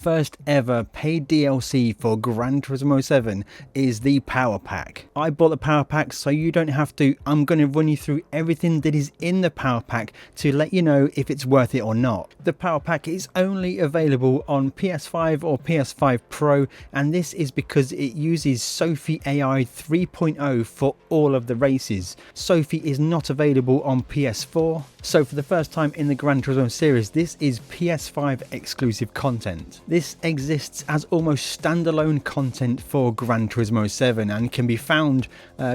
First ever paid DLC for Gran Turismo 7 is the Power Pack. I bought the Power Pack so you don't have to. I'm going to run you through everything that is in the Power Pack to let you know if it's worth it or not. The Power Pack is only available on PS5 or PS5 Pro, and this is because it uses Sophie AI 3.0 for all of the races. Sophie is not available on PS4, so for the first time in the Gran Turismo series, this is PS5 exclusive content. This exists as almost standalone content for Gran Turismo 7 and can be found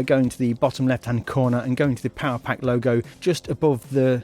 going to the bottom left hand corner and going to the Power Pack logo just above the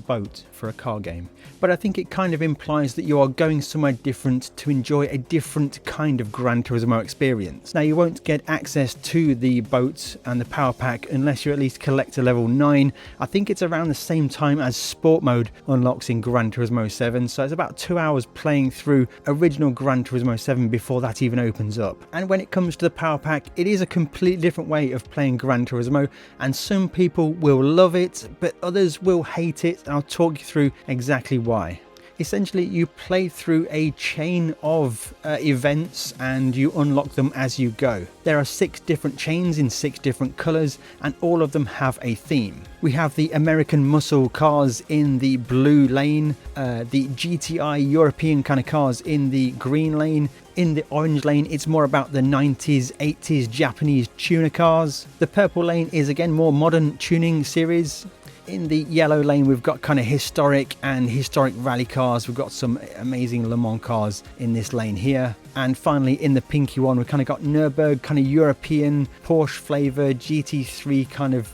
boat for a car game. But I think it kind of implies that you are going somewhere different to enjoy a different kind of Gran Turismo experience. Now, you won't get access to the boat and the Power Pack unless you at least collect a level 9. I think it's around the same time as Sport Mode unlocks in Gran Turismo 7, so it's about 2 hours playing through original Gran Turismo 7 before that even opens up. And when it comes to the Power Pack, it is a completely different way of playing Gran Turismo, and some people will love it, but others will hate it, and I'll talk you through exactly why. Essentially, you play through a chain of events and you unlock them as you go. There are 6 different chains in 6 different colours, and all of them have a theme. We have the American muscle cars in the blue lane, the GTI European kind of cars in the green lane. In the orange lane, it's more about the 90s, 80s Japanese tuner cars. The purple lane is again more modern tuning series. In the yellow lane, we've got kind of historic rally cars. We've got some amazing Le Mans cars in this lane here. And finally, in the pinky one, we've kind of got Nürburgring, kind of European, Porsche flavour, GT3 kind of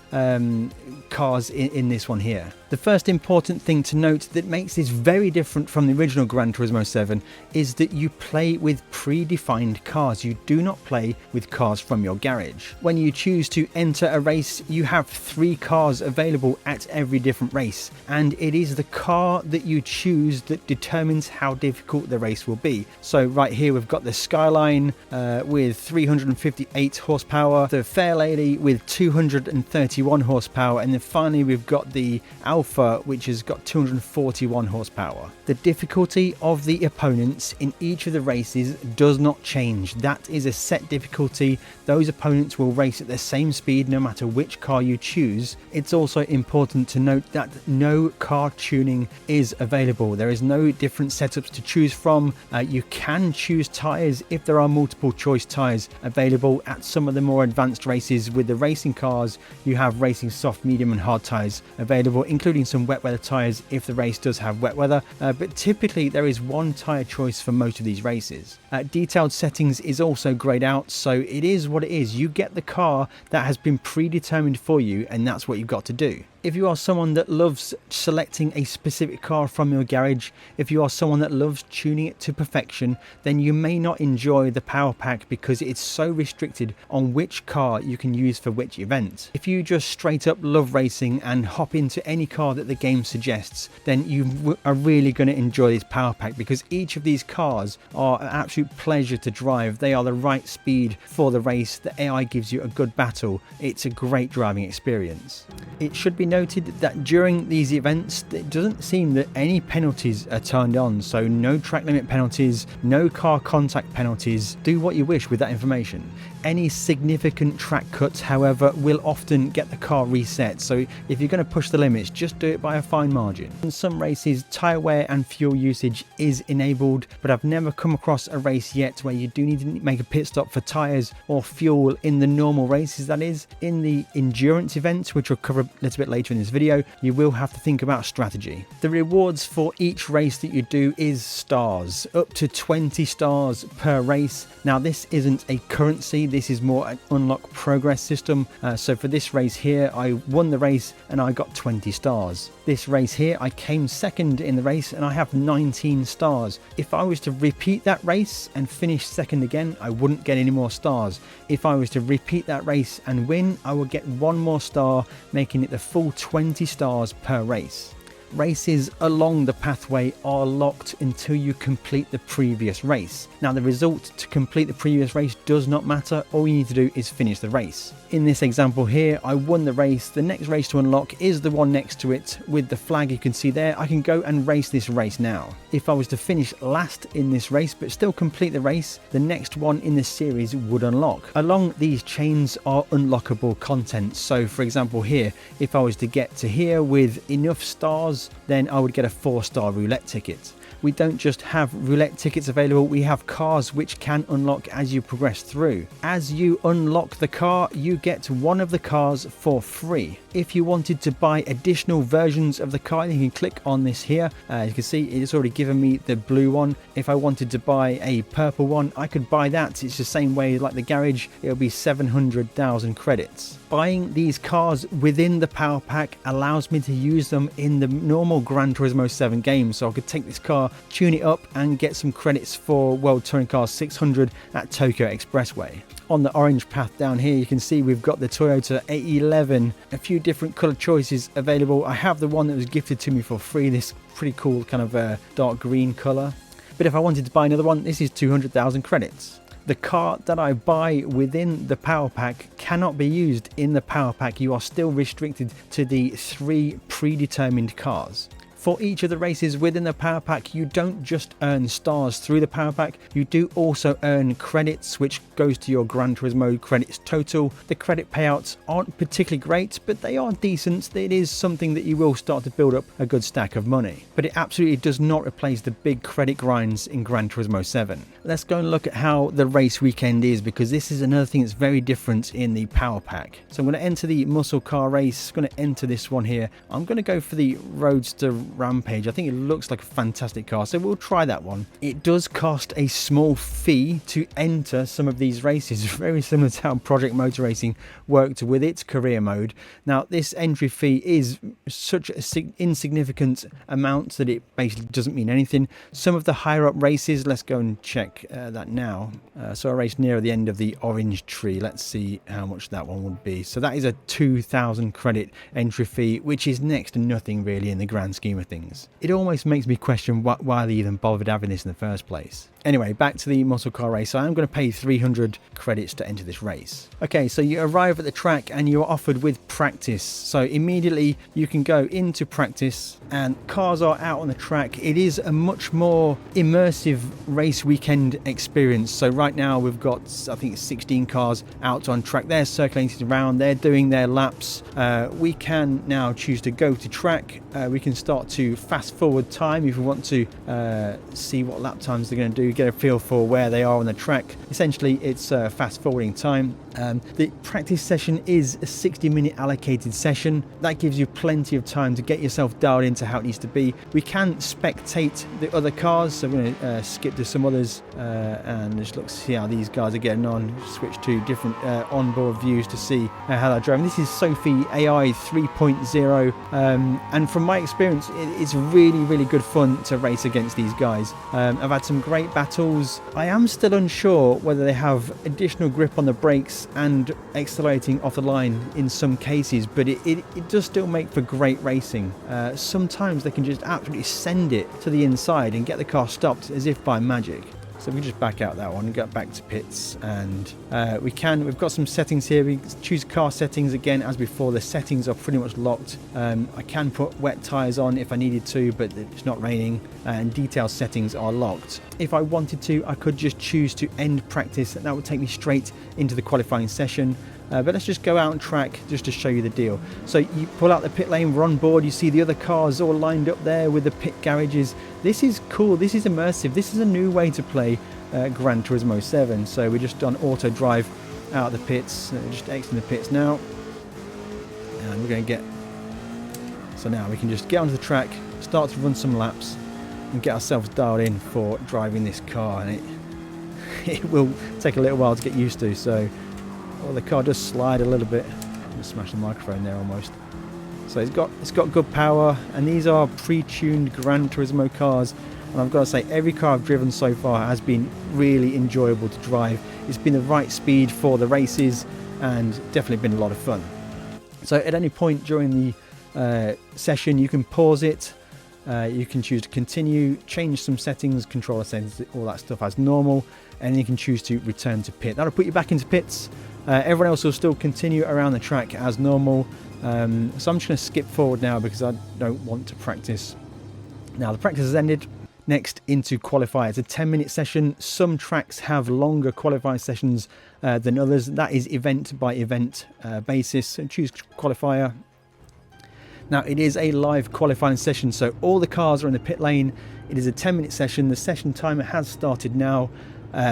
cars in this one here. The first important thing to note that makes this very different from the original Gran Turismo 7 is that you play with predefined cars. You do not play with cars from your garage. When you choose to enter a race, you have 3 cars available at every different race, and it is the car that you choose that determines how difficult the race will be. So right here we've got the Skyline with 358 horsepower, the Fair Lady with 231 horsepower, and then finally we've got the Alpha, which has got 241 horsepower. The difficulty of the opponents in each of the races does not change. That is a set difficulty. Those opponents will race at the same speed no matter which car you choose. It's also important to note that no car tuning is available. There is no different setups to choose from. You can choose tyres if there are multiple choice tyres available at some of the more advanced races. With the racing cars, you have racing soft, medium and hard tyres available, including some wet weather tyres if the race does have wet weather, but typically there is one tyre choice for most of these races. Detailed settings is also greyed out, so it is what it is. You get the car that has been predetermined for you, and that's what you've got to do. If you are someone that loves selecting a specific car from your garage, if you are someone that loves tuning it to perfection, then you may not enjoy the Power Pack because it's so restricted on which car you can use for which event. If you just straight up love racing and hop into any car that the game suggests, then you are really going to enjoy this Power Pack because each of these cars are an absolute pleasure to drive. They are the right speed for the race. The AI gives you a good battle. It's a great driving experience. It should be noted that during these events, it doesn't seem that any penalties are turned on, so no track limit penalties, no car contact penalties. Do what you wish with that information. Any significant track cuts, however, will often get the car reset, so if you're going to push the limits, just do it by a fine margin. In some races, tyre wear and fuel usage is enabled, but I've never come across a race yet where you do need to make a pit stop for tyres or fuel in the normal races. That is, in the endurance events, which we'll cover a little bit later in this video, you will have to think about strategy. The rewards for each race that you do is stars, up to 20 stars per race. Now, this isn't a currency. This is more an unlock progress system. So for this race here, I won the race and I got 20 stars. This race here, I came second in the race and I have 19 stars. If I was to repeat that race and finish second again, I wouldn't get any more stars. If I was to repeat that race and win, I would get 1 more star, making it the full 20 stars per race. Races along the pathway are locked until you complete the previous race. Now the result to complete the previous race does not matter, all you need to do is finish the race. In this example here, I won the race. The next race to unlock is the one next to it with the flag you can see there. I can go and race this race now. If I was to finish last in this race but still complete the race, the next one in the series would unlock. Along these chains are unlockable content. So for example here, if I was to get to here with enough stars, then I would get a 4-star roulette ticket. We don't just have roulette tickets available, we have cars which can unlock as you progress through. As you unlock the car, you get one of the cars for free. If you wanted to buy additional versions of the car, you can click on this here. As you can see, it's already given me the blue one. If I wanted to buy a purple one, I could buy that. It's the same way like the garage, it'll be 700,000 credits. Buying these cars within the power pack allows me to use them in the normal Gran Turismo 7 game. So I could take this car, tune it up and get some credits for World Touring Car 600 at Tokyo Expressway. On the orange path down here, you can see we've got the Toyota 811, a few different color choices available. I have the one that was gifted to me for free, this pretty cool kind of dark green color. But if I wanted to buy another one, this is 200,000 credits. The car that I buy within the power pack cannot be used in the power pack. You are still restricted to the 3 predetermined cars. For each of the races within the power pack, you don't just earn stars through the power pack, you do also earn credits, which goes to your Gran Turismo credits total. The credit payouts aren't particularly great, but they are decent. It is something that you will start to build up a good stack of money. But it absolutely does not replace the big credit grinds in Gran Turismo 7. Let's go and look at how the race weekend is, because this is another thing that's very different in the power pack. So I'm going to enter the muscle car race, I'm going to enter this one here. I'm going to go for the Roadster Rampage. I think it looks like a fantastic car, so we'll try that one. It does cost a small fee to enter some of these races, very similar to how Project Motor Racing worked with its career mode. Now this entry fee is such an insignificant amount that it basically doesn't mean anything. Some of the higher up races, let's go and check that now. So a race near the end of the orange tree, let's see how much that one would be. So that is a 2,000 credit entry fee, which is next to nothing really in the grand scheme of things. It almost makes me question why they even bothered having this in the first place. Anyway, back to the muscle car race. So I'm going to pay 300 credits to enter this race. Okay, so you arrive at the track and you're offered with practice. So immediately you can go into practice and cars are out on the track. It is a much more immersive race weekend experience. So right now we've got, I think it's 16 cars out on track. They're circulating around, they're doing their laps. We can now choose to go to track. We can start to fast forward time if we want to see what lap times they're going to do, get a feel for where they are on the track. Essentially it's fast forwarding time. The practice session is a 60-minute allocated session. That gives you plenty of time to get yourself dialed into how it needs to be. We can spectate the other cars, so we're going to skip to some others and just look to see how these guys are getting on. Switch to different onboard views to see how they're driving. This is Sophie AI 3.0 and from my experience it's really good fun to race against these guys. I've had some great battles. I am still unsure whether they have additional grip on the brakes and accelerating off the line in some cases, but it does still make for great racing. Sometimes they can just absolutely send it to the inside and get the car stopped as if by magic. So we just back out that one and get back to pits, and we've got some settings here. We choose car settings again as before. The settings are pretty much locked. I can put wet tyres on if I needed to, but it's not raining, and detail settings are locked. If I wanted to, I could just choose to end practice, and that would take me straight into the qualifying session. But let's just go out on track just to show you the deal. So you pull out the pit lane, we're on board, you see the other cars all lined up there with the pit garages. This is cool, this is immersive, this is a new way to play Gran Turismo 7. So we're just on auto drive out of the pits, just exiting the pits now. And we're going to get, so now we can just get onto the track, start to run some laps and get ourselves dialed in for driving this car. And it will take a little while to get used to, so well, the car does slide a little bit. I'm gonna smash the microphone there almost. So it's got good power, and these are pre-tuned Gran Turismo cars. And I've got to say, every car I've driven so far has been really enjoyable to drive. It's been the right speed for the races, and definitely been a lot of fun. So at any point during the session, you can pause it, You can choose to continue, change some settings, controller settings, all that stuff as normal, and you can choose to return to pit. That'll put you back into pits. Everyone else will still continue around the track as normal. So I'm just going to skip forward now because I don't want to practice. Now the practice has ended. Next, into qualify. It's a 10-minute session. Some tracks have longer qualifying sessions than others. That is event by event basis. So choose qualifier. Now it is a live qualifying session, so all the cars are in the pit lane. It is a 10-minute session. The session timer has started now.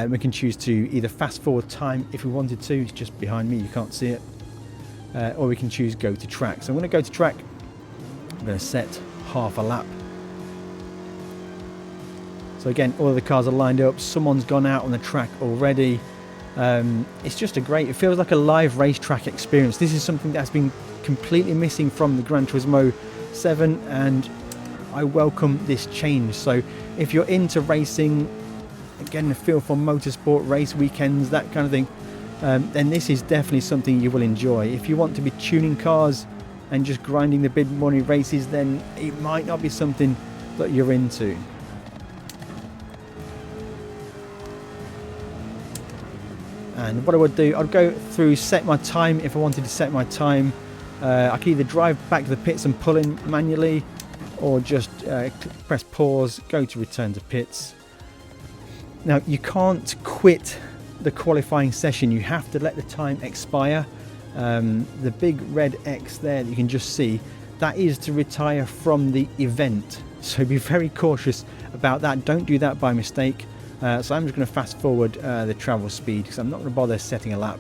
We can choose to either fast forward time if we wanted to. It's just behind me, you can't see it. Or we can choose go to track. So I'm going to go to track. I'm going to set half a lap. So again, all of the cars are lined up. Someone's gone out on the track already. It's just it feels like a live racetrack experience. This is something that's been completely missing from the Gran Turismo 7, and I welcome this change. So if you're into racing, getting a feel for motorsport, race weekends, that kind of thing, then this is definitely something you will enjoy. If you want to be tuning cars and just grinding the bid money races, then it might not be something that you're into. And what I would do, I'd go through set my time if I wanted to set my time. I could either drive back to the pits and pull in manually, or just press pause, go to return to pits. Now you can't quit the qualifying session, you have to let the time expire. The big red X there that you can just see, that is to retire from the event. So be very cautious about that, don't do that by mistake. So I'm just going to fast forward the travel speed because I'm not going to bother setting a lap.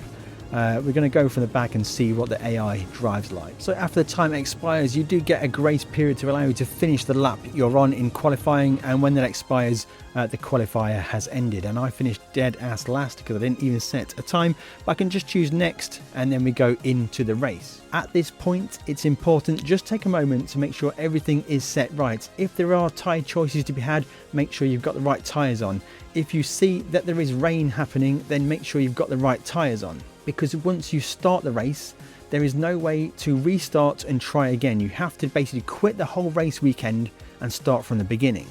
We're going to go from the back and see what the AI drives like. So after the time expires, you do get a grace period to allow you to finish the lap you're on in qualifying, and when that expires, the qualifier has ended. And I finished dead ass last because I didn't even set a time, but I can just choose next and then we go into the race. At this point, it's important, just take a moment to make sure everything is set right. If there are tyre choices to be had, make sure you've got the right tyres on. If you see that there is rain happening, then make sure you've got the right tyres on. Because once you start the race, there is no way to restart and try again. You have to basically quit the whole race weekend and start from the beginning.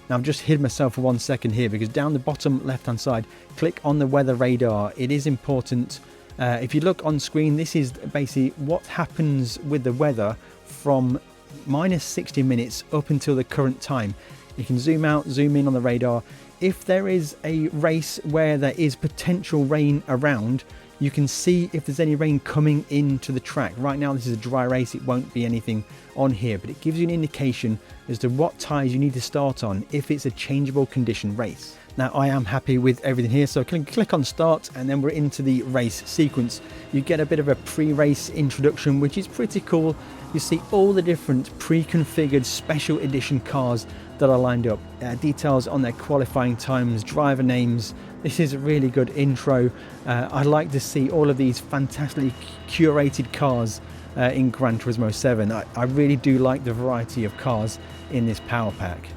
Now I've just hid myself for 1 second here because down the bottom left hand side, click on the weather radar. It is important. If you look on screen, this is basically what happens with the weather from minus 60 minutes up until the current time. You can zoom out, zoom in on the radar. If there is a race where there is potential rain around, you can see if there's any rain coming into the track. Right now this is a dry race, it won't be anything on here, but it gives you an indication as to what tyres you need to start on if it's a changeable condition race. Now I am happy with everything here, so click on start and then we're into the race sequence. You get a bit of a pre-race introduction, which is pretty cool. You see all the different pre-configured special edition cars that are lined up, details on their qualifying times, driver names. This is a really good intro. I'd like to see all of these fantastically curated cars in Gran Turismo 7. I really do like the variety of cars in this power pack.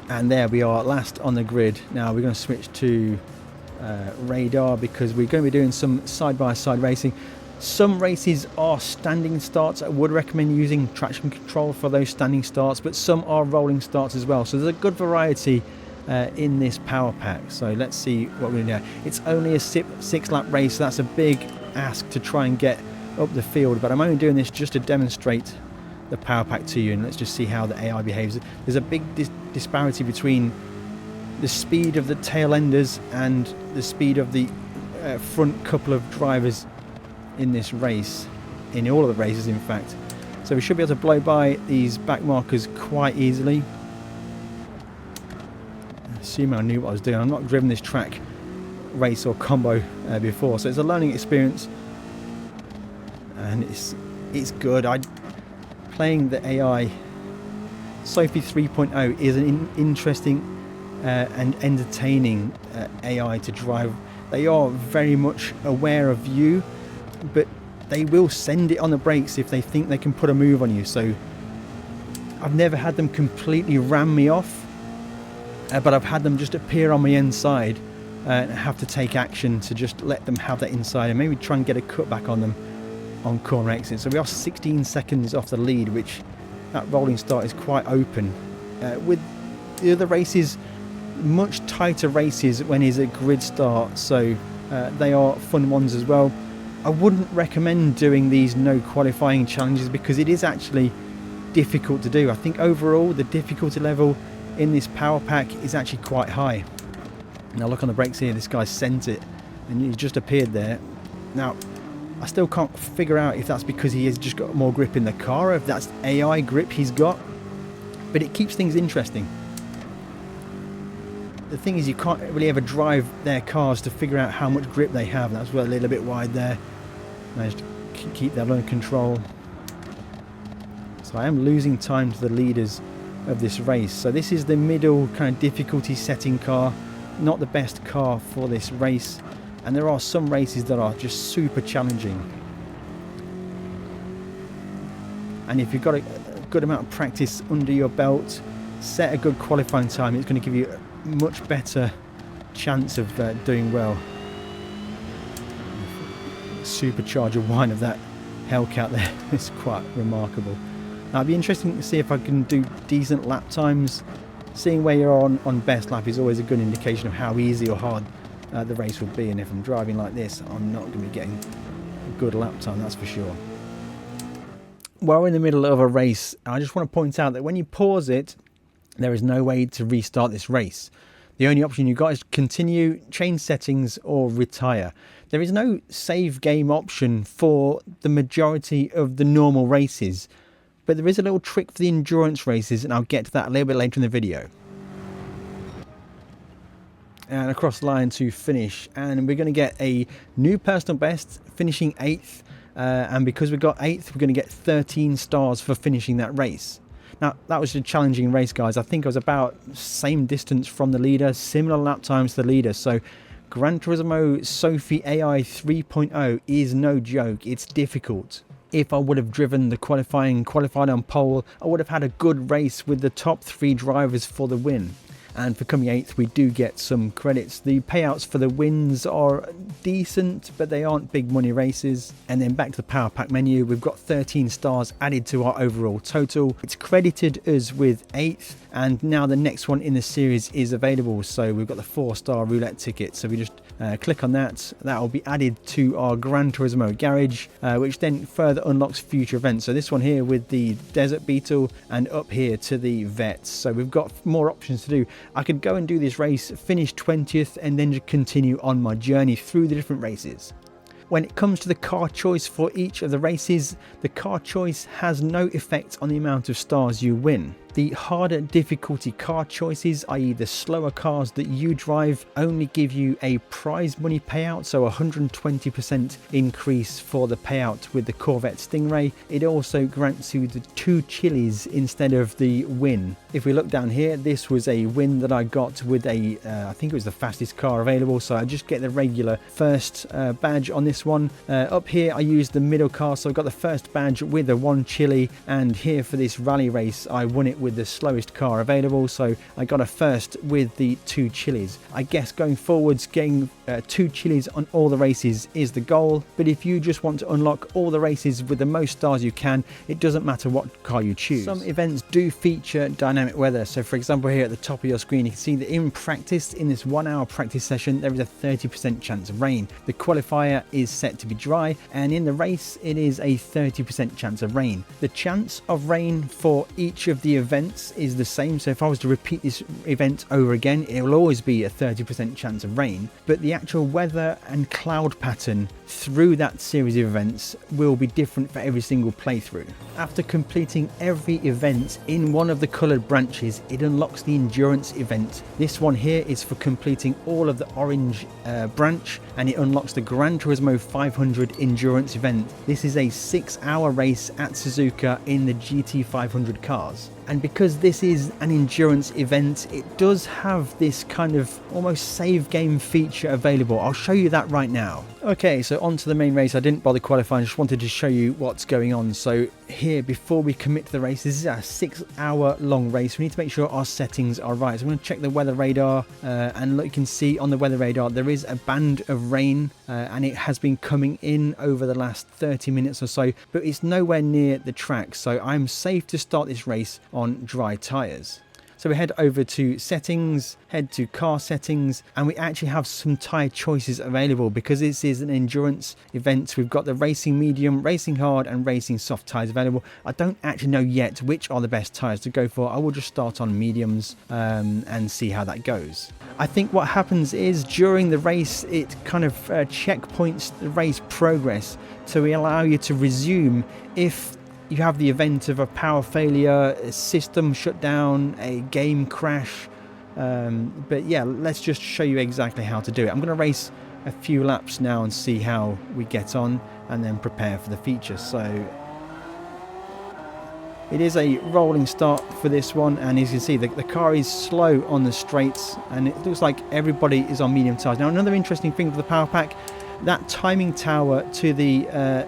And there we are, last on the grid. Now we're going to switch to radar because we're going to be doing some side-by-side racing. Some races are standing starts. I would recommend using traction control for those standing starts, but some are rolling starts as well. So there's a good variety in this power pack. So let's see what we're doing now. It's only a 6-lap race, so that's a big ask to try and get up the field, but I'm only doing this just to demonstrate the power pack to you, and let's just see how the AI behaves. There's a big disparity between the speed of the tail enders and the speed of the front couple of drivers in this race, in all of the races in fact. So we should be able to blow by these back markers quite easily. Assuming I knew what I was doing. I'm not driven this track race or combo before, so it's a learning experience and it's good. Playing the AI Sophie 3.0 is an interesting and entertaining AI to drive. They are very much aware of you, but they will send it on the brakes if they think they can put a move on you. So I've never had them completely ram me off, but I've had them just appear on my inside and have to take action to just let them have that inside and maybe try and get a cut back on them on corner exit. So we are 16 seconds off the lead, which that rolling start is quite open. With the other races, much tighter races when he's at grid start, so they are fun ones as well. I wouldn't recommend doing these no qualifying challenges because it is actually difficult to do. I think overall the difficulty level in this power pack is actually quite high. Now look on the brakes here, this guy sent it and he just appeared there. Now I still can't figure out if that's because he has just got more grip in the car or if that's AI grip he's got, but it keeps things interesting. The thing is, you can't really ever drive their cars to figure out how much grip they have. That's a little bit wide there. Managed to keep that under control. So I am losing time to the leaders of this race. So this is the middle kind of difficulty setting car. Not the best car for this race. And there are some races that are just super challenging. And if you've got a good amount of practice under your belt, set a good qualifying time, it's going to give you a much better chance of doing well. Supercharger whine of that Hellcat there is quite remarkable. Now, it'd be interesting to see if I can do decent lap times. Seeing where you're on best lap is always a good indication of how easy or hard the race will be, and if I'm driving like this, I'm not going to be getting a good lap time, that's for sure. While we're in the middle of a race, I just want to point out that when you pause it, there is no way to restart this race. The only option you've got is continue, change settings, or retire. There is no save game option for the majority of the normal races, but there is a little trick for the endurance races, and I'll get to that a little bit later in the video. And across the line to finish, and we're going to get a new personal best, finishing 8th, and because we got 8th, we're going to get 13 stars for finishing that race. Now, that was a challenging race, guys. I think I was about same distance from the leader, similar lap times to the leader. So, Gran Turismo Sophie AI 3.0 is no joke. It's difficult. If I would have driven the qualified on pole, I would have had a good race with the top 3 drivers for the win. And for coming 8th, we do get some credits. The payouts for the wins are decent, but they aren't big money races. And then back to the power pack menu, we've got 13 stars added to our overall total. It's credited us with 8th, and now the next one in the series is available. So we've got the 4-star roulette ticket. So we just click on that. That will be added to our Gran Turismo garage, which then further unlocks future events. So this one here with the Desert Beetle, and up here to the Vets. So we've got more options to do. I could go and do this race, finish 20th, and then just continue on my journey through the different races. When it comes to the car choice for each of the races, the car choice has no effect on the amount of stars you win. The harder difficulty car choices, i.e. the slower cars that you drive, only give you a prize money payout, so 120% increase for the payout with the Corvette Stingray. It also grants you the 2 chilies instead of the win. If we look down here, this was a win that I got with a, I think it was the fastest car available, so I just get the regular first badge on this one. Up here I used the middle car, so I got the first badge with the 1 chili, and here for this rally race I won it with the slowest car available, so I got a first with the 2 chilies. I guess going forwards, getting 2 chilies on all the races is the goal, but if you just want to unlock all the races with the most stars you can, it doesn't matter what car you choose. Some events do feature dynamic weather, so for example here at the top of your screen you can see that in practice, in this 1-hour practice session, there is a 30% chance of rain. The qualifier is set to be dry, and in the race it is a 30% chance of rain. The chance of rain for each of the events is the same, so if I was to repeat this event over again, it will always be a 30% chance of rain, but the actual weather and cloud pattern through that series of events will be different for every single playthrough. After completing every event in one of the coloured branches, it unlocks the endurance event. This one here is for completing all of the orange branch, and it unlocks the Gran Turismo 500 endurance event. This is a 6-hour race at Suzuka in the GT500 cars. And because this is an endurance event, it does have this kind of almost save game feature available. I'll show you that right now. Okay, so on to the main race. I didn't bother qualifying, just wanted to show you what's going on. So here, before we commit to the race, this is a 6-hour long race. We need to make sure our settings are right. So I'm going to check the weather radar, and look, you can see on the weather radar there is a band of rain, and it has been coming in over the last 30 minutes or so, but it's nowhere near the track, so I'm safe to start this race on dry tyres. So we head over to settings, head to car settings, and we actually have some tyre choices available because this is an endurance event. We've got the racing medium, racing hard and racing soft tyres available. I don't actually know yet which are the best tyres to go for. I will just start on mediums and see how that goes. I think what happens is during the race, it kind of checkpoints the race progress to allow you to resume if you have the event of a power failure, a system shutdown, a game crash. But yeah, let's just show you exactly how to do it. I'm going to race a few laps now and see how we get on and then prepare for the feature. So it is a rolling start for this one, and as you can see, the car is slow on the straights and it looks like everybody is on medium tyres. Now another interesting thing for the power pack, that timing tower to the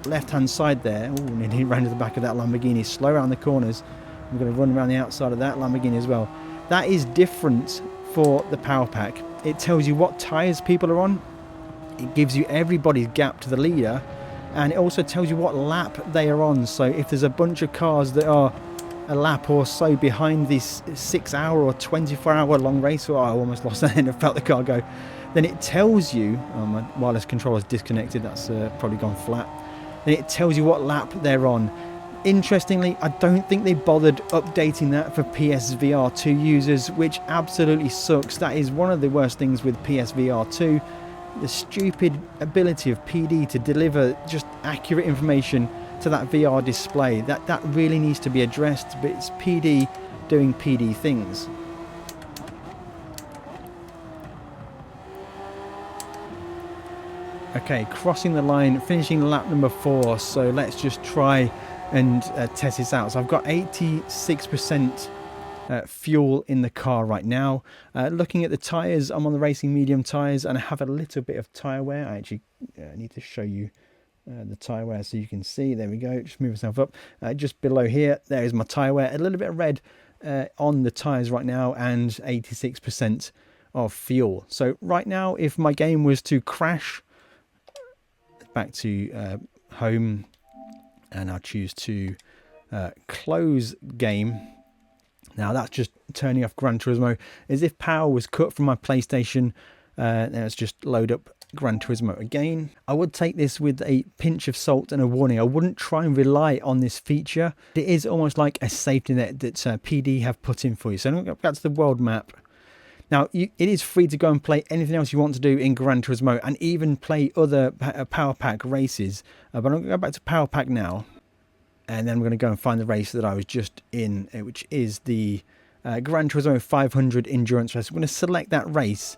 left hand side there, oh, nearly ran to the back of that Lamborghini, slow around the corners. I'm going to run around the outside of that Lamborghini as well. That is different for the power pack. It tells you what tyres people are on, it gives you everybody's gap to the leader, and it also tells you what lap they are on. So if there's a bunch of cars that are a lap or so behind this 6-hour or 24-hour long race, I almost lost that and I felt the car go, then it tells you, oh, my wireless controller's disconnected, that's probably gone flat. And it tells you what lap they're on. Interestingly, I don't think they bothered updating that for PSVR 2 users, which absolutely sucks. That is one of the worst things with PSVR 2. The stupid ability of PD to deliver just accurate information to that VR display. That really needs to be addressed, but it's PD doing PD things. Okay, crossing the line, finishing lap number 4. So let's just try and test this out. So I've got 86% fuel in the car right now. Looking at the tyres, I'm on the racing medium tyres and I have a little bit of tyre wear. I actually need to show you the tyre wear so you can see. There we go, just move myself up. Just below here, there is my tyre wear. A little bit of red on the tyres right now and 86% of fuel. So right now, if my game was to crash, back to home, and I'll choose to close game. Now that's just turning off Gran Turismo. As if power was cut from my PlayStation. Now let's just load up Gran Turismo again. I would take this with a pinch of salt and a warning. I wouldn't try and rely on this feature. It is almost like a safety net that PD have put in for you. So I'm going to go back to the world map. Now, it is free to go and play anything else you want to do in Gran Turismo and even play other Power Pack races. But I'm going to go back to Power Pack now. And then I'm going to go and find the race that I was just in, which is the Gran Turismo 500 Endurance Race. I'm going to select that race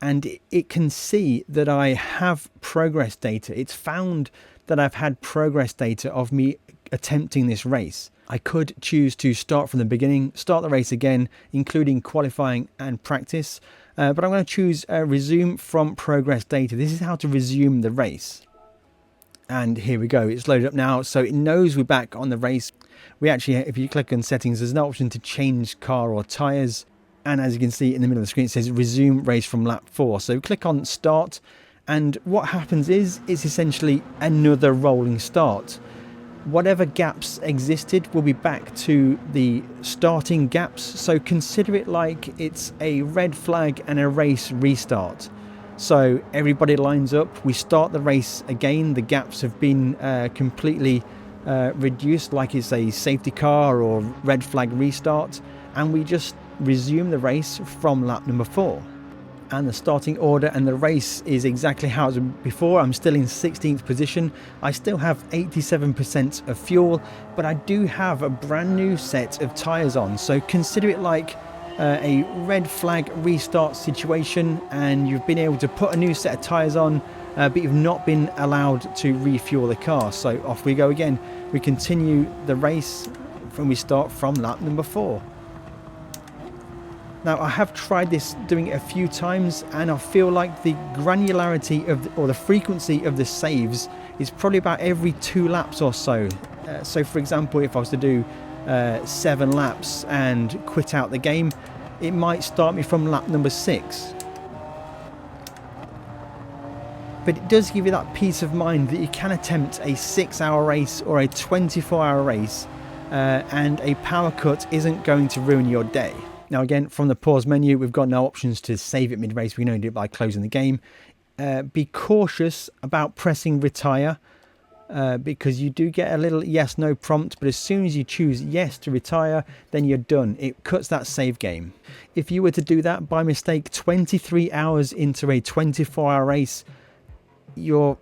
and it can see that I have progress data. It's found that I've had progress data of me attempting this race. I could choose to start from the beginning, start the race again, including qualifying and practice. But I'm going to choose resume from progress data. This is how to resume the race. And here we go. It's loaded up now. So it knows we're back on the race. We actually, if you click on settings, there's an option to change car or tyres. And as you can see in the middle of the screen, it says resume race from lap 4. So click on start. And what happens is it's essentially another rolling start. Whatever gaps existed will be back to the starting gaps. So consider it like it's a red flag and a race restart. So everybody lines up, we start the race again, the gaps have been completely reduced like it's a safety car or red flag restart, and we just resume the race from lap number 4. And the starting order and the race is exactly how it was before. I'm still in 16th position. I still have 87% of fuel, but I do have a brand new set of tyres on. So consider it like a red flag restart situation, and you've been able to put a new set of tyres on, but you've not been allowed to refuel the car. So off we go again. We continue the race and we start from lap number 4. Now I have tried this, doing it a few times, and I feel like the granularity of or the frequency of the saves is probably about every 2 laps or so. So for example, if I was to do 7 laps and quit out the game, it might start me from lap number 6. But it does give you that peace of mind that you can attempt a 6-hour race or a 24-hour race, and a power cut isn't going to ruin your day. Now again, from the pause menu, we've got no options to save it mid-race. We can only do it by closing the game. Be cautious about pressing retire, because you do get a little yes no prompt, but as soon as you choose yes to retire, then you're done. It cuts that save game. If you were to do that by mistake 23 hours into a 24-hour race, you're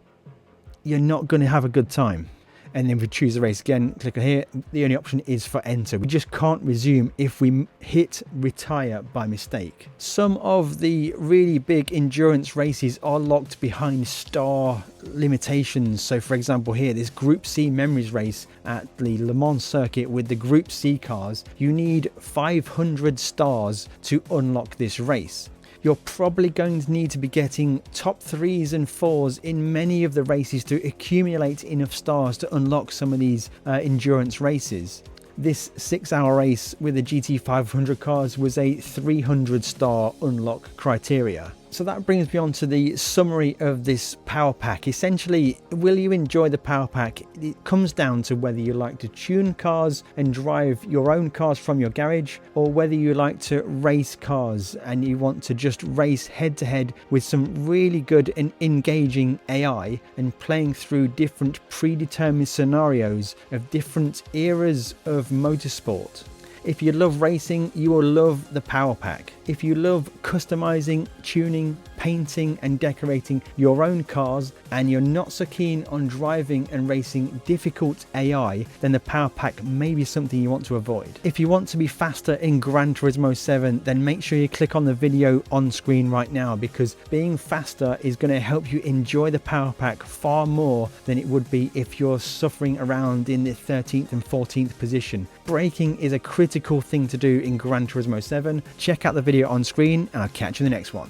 not going to have a good time. And then if we choose the race again, click on here, the only option is for enter. We just can't resume if we hit retire by mistake. Some of the really big endurance races are locked behind star limitations. So for example here, this Group C memories race at the Le Mans circuit with the Group C cars, you need 500 stars to unlock this race. You're probably going to need to be getting top 3s and 4s in many of the races to accumulate enough stars to unlock some of these endurance races. This 6-hour race with the GT500 cars was a 300 star unlock criteria. So that brings me on to the summary of this power pack. Essentially, will you enjoy the power pack? It comes down to whether you like to tune cars and drive your own cars from your garage, or whether you like to race cars and you want to just race head to head with some really good and engaging AI and playing through different predetermined scenarios of different eras of motorsport. If you love racing, you will love the power pack. If you love customizing, tuning, painting and decorating your own cars, and you're not so keen on driving and racing difficult AI, then the power pack may be something you want to avoid. If you want to be faster in Gran Turismo 7, then make sure you click on the video on screen right now, because being faster is going to help you enjoy the power pack far more than it would be if you're suffering around in the 13th and 14th position. Braking is a critical thing to do in Gran Turismo 7. Check out the video on screen, and I'll catch you in the next one.